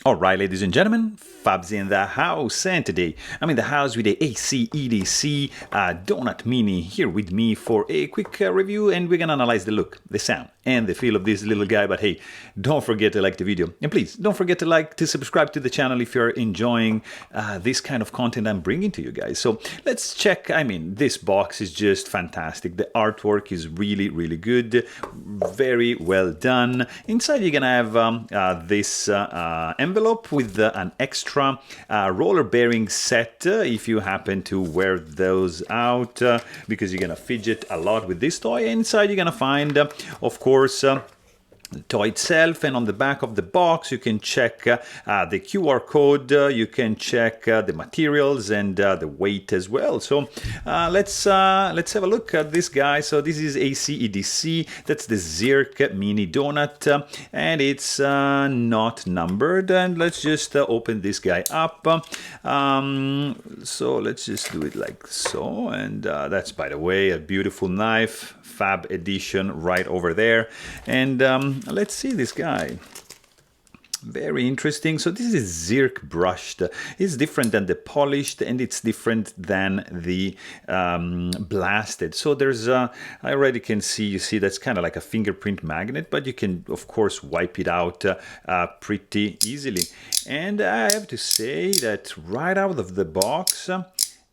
All right, ladies and gentlemen, Fabs in the house, and today I'm in the house with the ACEDC Donut Mini here with me for a quick review, and we're gonna analyze the look, the sound, and the feel of this little guy. But hey, don't forget to like the video, and please don't forget to subscribe to the channel if you're enjoying this kind of content I'm bringing to you guys. So let's check. I mean, this box is just fantastic. The artwork is really good, very well done. Inside you're gonna have this envelope with an extra roller bearing set if you happen to wear those out because you're gonna fidget a lot with this toy. Inside you're gonna find of course the toy itself, and on the back of the box you can check the QR code, you can check the materials and the weight as well. So let's have a look at this guy. So this is ACEDC, that's the Zirc mini donut, and it's not numbered. And let's just open this guy up. So let's just do it like so, and that's, by the way, a beautiful knife, Fab edition right over there. And let's see this guy. Very interesting. So this is Zirc brushed. It's different than the polished, and it's different than the blasted. So there's I already can see, you see that's kind of like a fingerprint magnet, but you can of course wipe it out pretty easily. And I have to say that right out of the box,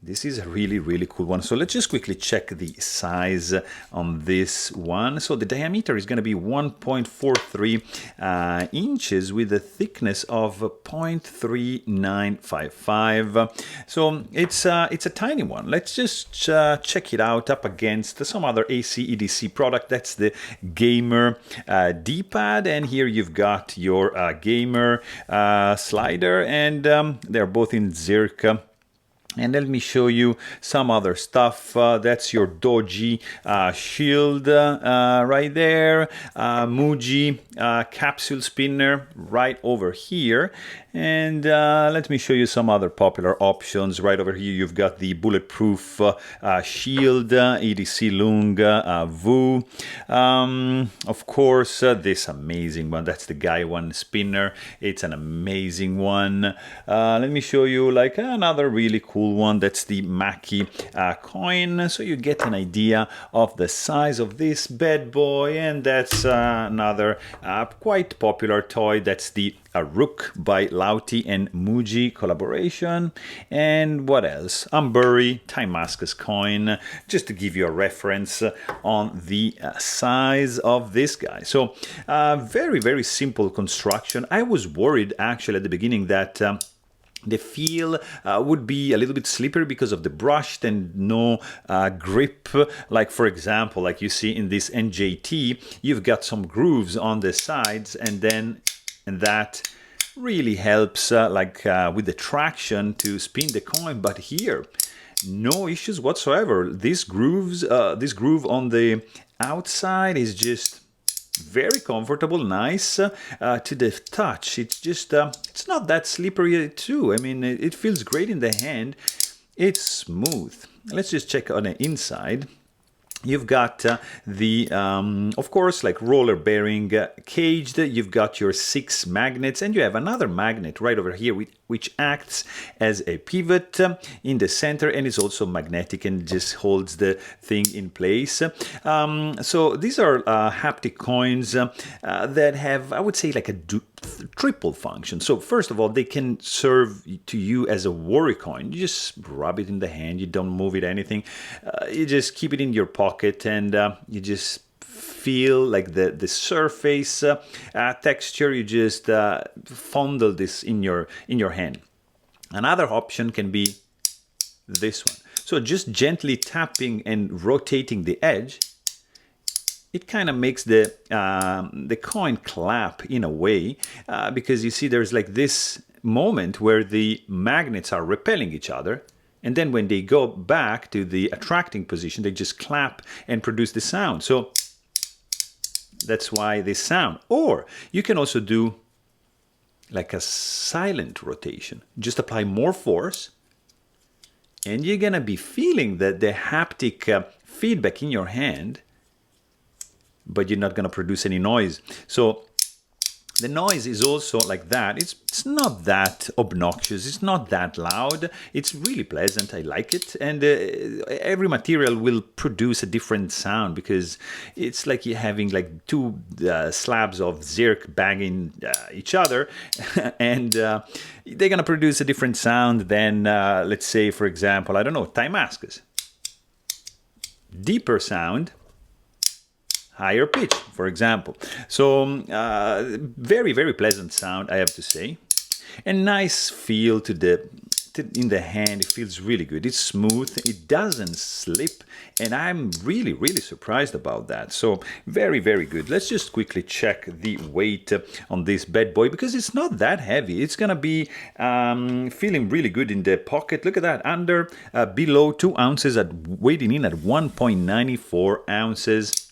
this is a really cool one. So let's just quickly check the size on this one. So the diameter is going to be 1.43 inches with a thickness of 0.3955. So it's a tiny one. Let's just check it out up against some other ACEDC product. That's the gamer D-pad, and here you've got your gamer slider, and they're both in Zirc. And let me show you some other stuff. That's your Doji shield right there. Muji capsule spinner right over here. And let me show you some other popular options. Right over here, you've got the bulletproof shield, EDC Lung Vu. Of course, this amazing one. That's the Guy One spinner. It's an amazing one. Let me show you like another really cool one. That's the Maki coin. So you get an idea of the size of this bad boy. And that's another quite popular toy. That's the Rook by Lauti and Muji collaboration. And what else? Amburi Timascus coin, just to give you a reference on the size of this guy. So very simple construction. I was worried actually at the beginning that the feel would be a little bit slippery because of the brushed and no grip. Like for example, like you see in this NJT, you've got some grooves on the sides, and that really helps with the traction to spin the coin. But here, no issues whatsoever. This groove on the outside is just very comfortable, nice to the touch. It's just it's not that slippery too. I mean, it feels great in the hand. It's smooth. Let's just check on the inside. You've got the, of course, like roller bearing caged. You've got your 6 magnets, and you have another magnet right over here which acts as a pivot in the center, and is also magnetic and just holds the thing in place. So these are haptic coins that have, I would say, like a triple function. So first of all, they can serve to you as a worry coin. You just rub it in the hand, you don't move it anything, you just keep it in your pocket, and you just feel like the surface texture. You just fondle this in your hand. Another option can be this one. So just gently tapping and rotating the edge, it kind of makes the coin clap in a way, because you see there's like this moment where the magnets are repelling each other, and then when they go back to the attracting position, they just clap and produce the sound. So that's why they sound. Or you can also do like a silent rotation. Just apply more force, and you're gonna be feeling the haptic feedback in your hand, but you're not gonna produce any noise. So The noise is also like that. It's not that obnoxious. It's not that loud. It's really pleasant. I like it. And every material will produce a different sound because it's like you're having like two slabs of Zirc banging each other, and they're gonna produce a different sound than, let's say, for example, I don't know, Thai masks. Deeper sound, higher pitch, for example. So very, very pleasant sound, I have to say. And nice feel in the hand. It feels really good. It's smooth. It doesn't slip. And I'm really, really surprised about that. So very, very good. Let's just quickly check the weight on this bad boy because it's not that heavy. It's going to be feeling really good in the pocket. Look at that. Below 2 ounces, weighing in at 1.94 ounces.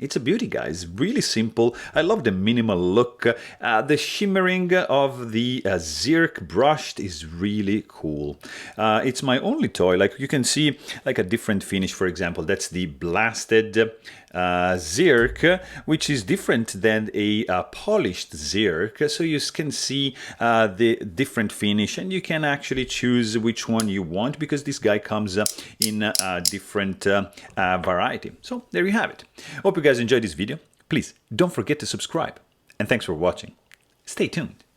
It's a beauty, guys. Really simple. I love the minimal look. The shimmering of the Zirc brushed is really cool. It's my only toy. Like you can see, like a different finish. For example, that's the blasted Zirc, which is different than a polished Zirc. So you can see the different finish, and you can actually choose which one you want because this guy comes in a different variety. So there you have it. Hope you guys enjoyed this video. Please don't forget to subscribe, and thanks for watching. Stay tuned.